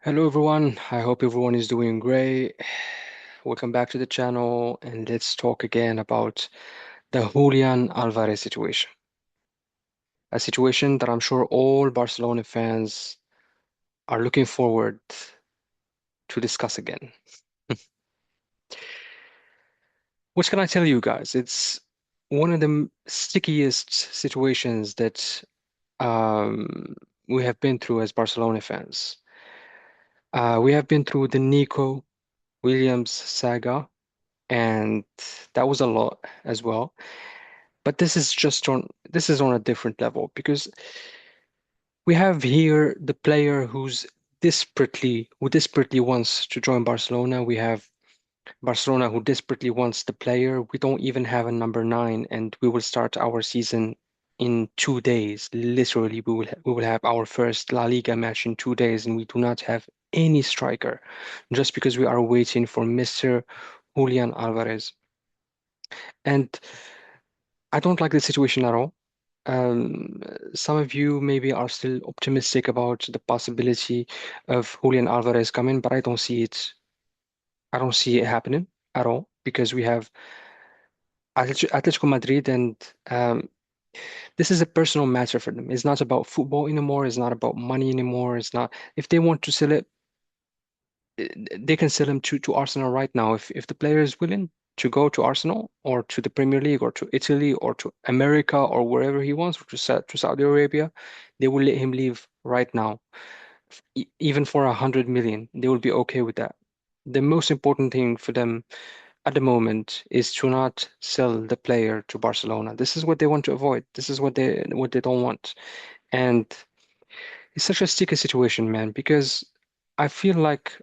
Hello everyone, I hope everyone is doing great. Welcome back to the channel and let's talk again about the Julian Alvarez situation. A situation that I'm sure all Barcelona fans are looking forward to discuss again. What can I tell you guys? It's one of the stickiest situations that um, we have been through as Barcelona fans. We have been through the Nico Williams saga, and that was a lot as well. But this is on a different level because we have here the player who desperately wants to join Barcelona. We have Barcelona who desperately wants the player. We don't even have a number nine, and we will start our season in 2 days. Literally, we will have our first La Liga match in 2 days, and we do not have any striker just because we are waiting for Mr. Julian Alvarez. And I don't like the situation at all. Um, some of you maybe are still optimistic about the possibility of Julian Alvarez coming, but I don't see it. I don't see it happening at all because we have Atletico Madrid, and this is a personal matter for them. It's not about football anymore. It's not about money anymore. It's not. If they want to sell it, they can sell him to Arsenal right now. If the player is willing to go to Arsenal or to the Premier League or to Italy or to America or wherever he wants, or to Saudi Arabia, they will let him leave right now. Even for 100 million, they will be okay with that. The most important thing for them at the moment is to not sell the player to Barcelona. This is what they want to avoid. This is what they don't want. And it's such a sticky situation, man, because I feel like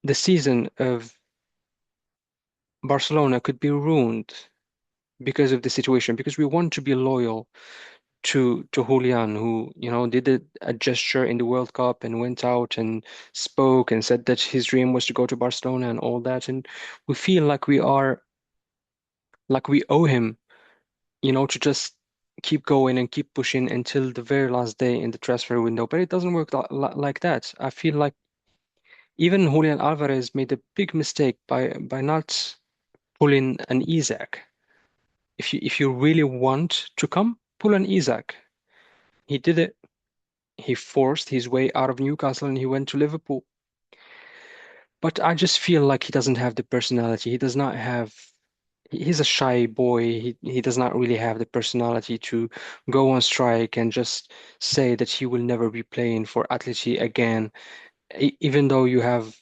the season of Barcelona could be ruined because of the situation, because we want to be loyal to Julian, who, did a gesture in the World Cup and went out and spoke and said that his dream was to go to Barcelona and all that. And we feel like we owe him, to just keep going and keep pushing until the very last day in the transfer window. But it doesn't work like that. I feel like even Julian Alvarez made a big mistake by not pulling an Isaac. If you really want to come, pull an Isaac. He did it. He forced his way out of Newcastle and he went to Liverpool. But I just feel like he doesn't have the personality. He does not have. He's a shy boy. He does not really have the personality to go on strike and just say that he will never be playing for Atleti again. Even though you have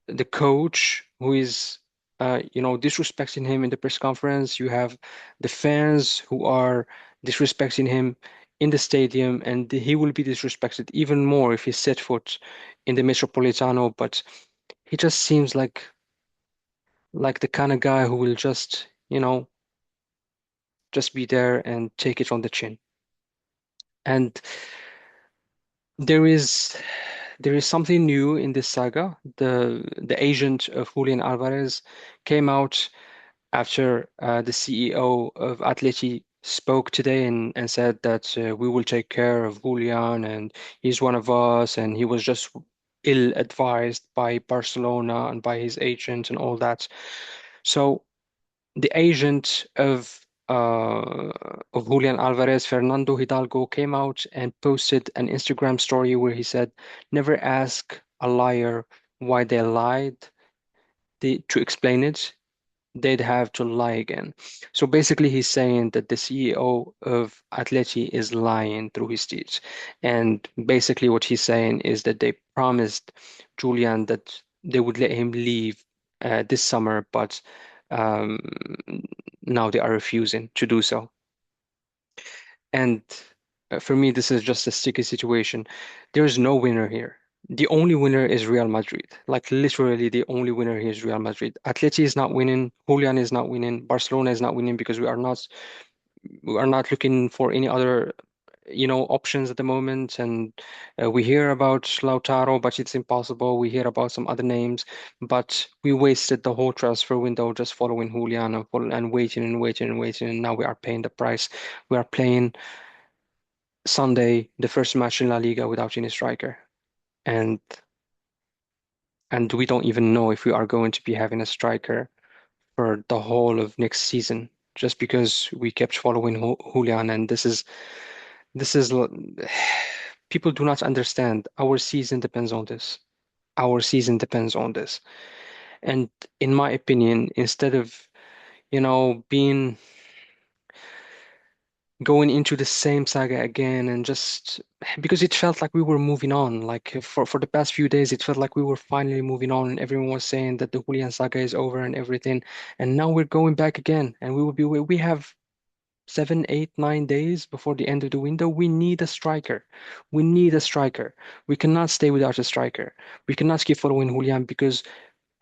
the coach who is disrespecting him in the press conference. You have the fans who are disrespecting him in the stadium, and he will be disrespected even more if he set foot in the Metropolitano. But he just seems like the kind of guy who will just be there and take it on the chin. And there is there is something new in this saga. The agent of Julian Alvarez came out after the CEO of Atleti spoke today and said that we will take care of Julian and he's one of us and he was just ill-advised by Barcelona and by his agent and all that. So the agent of Julian Alvarez, Fernando Hidalgo, came out and posted an Instagram story where he said, "Never ask a liar why they lied. To explain it, they'd have to lie again." So basically, he's saying that the CEO of Atleti is lying through his teeth. And basically, what he's saying is that they promised Julian that they would let him leave this summer, but um, now they are refusing to do so. And for me, this is just a sticky situation. There is no winner here. The only winner is Real Madrid. Like literally, the only winner here is Real Madrid. Atleti is not winning. Julian is not winning. Barcelona is not winning because we are not looking for any other, options at the moment. And we hear about Lautaro, but it's impossible. We hear about some other names, but we wasted the whole transfer window just following Julian and waiting and waiting and waiting. And now we are paying the price. We are playing Sunday, the first match in La Liga without any striker. And And we don't even know if we are going to be having a striker for the whole of next season, just because we kept following Julian. And this is people do not understand. Our season depends on this. Our season depends on this. And in my opinion, instead of, being going into the same saga again and just because it felt like we were moving on. Like for the past few days, it felt like we were finally moving on, and everyone was saying that the Julian saga is over and everything. And now we're going back again, and we have 7, 8, 9 days before the end of the window. We need a striker. We need a striker. We cannot stay without a striker. We cannot keep following Julian because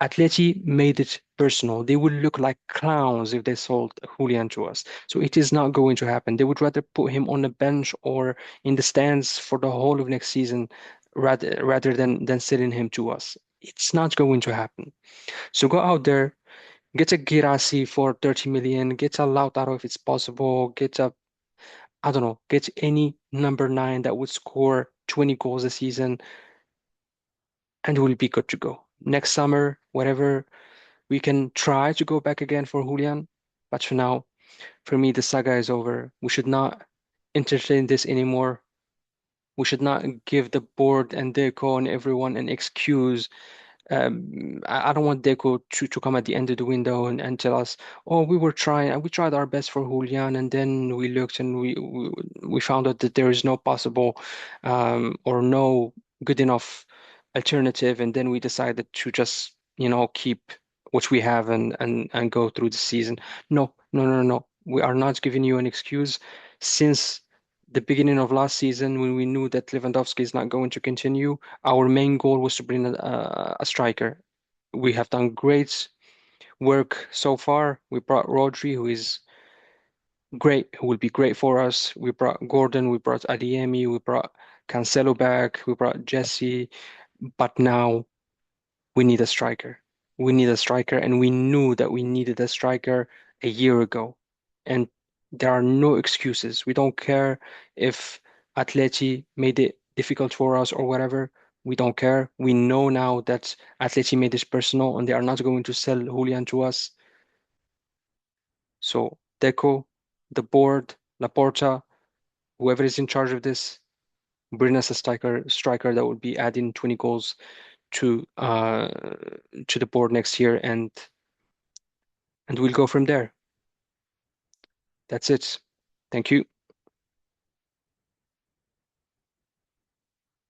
Atleti made it personal. They would look like clowns if they sold Julian to us. So it is not going to happen. They would rather put him on the bench or in the stands for the whole of next season rather than selling him to us. It's not going to happen. So go out there, get a Girassi for 30 million, get a Lautaro if it's possible, I don't know, get any number nine that would score 20 goals a season, and we'll be good to go. Next summer, whatever, we can try to go back again for Julian, but for now, for me, the saga is over. We should not entertain this anymore. We should not give the board and Deco and everyone an excuse. I don't want Deco to come at the end of the window and tell us, oh, we tried our best for Julian, and then we looked and we found out that there is no possible or no good enough alternative, and then we decided to just, keep what we have and go through the season. No, no, no, no. We are not giving you an excuse. Since the beginning of last season, when we knew that Lewandowski is not going to continue, our main goal was to bring a striker. We have done great work so far. We brought Rodri, who is great, who will be great for us. We brought Gordon, we brought Adeyemi, we brought Cancelo back, we brought Jesse, but now we need a striker. We need a striker, and we knew that we needed a striker a year ago. And there are no excuses. We don't care if Atleti made it difficult for us or whatever. We don't care. We know now that Atleti made this personal and they are not going to sell Julian to us. So Deco, the board, Laporta, whoever is in charge of this, bring us a striker that would be adding 20 goals to uh to the board next year, and we'll go from there. That's it. Thank you.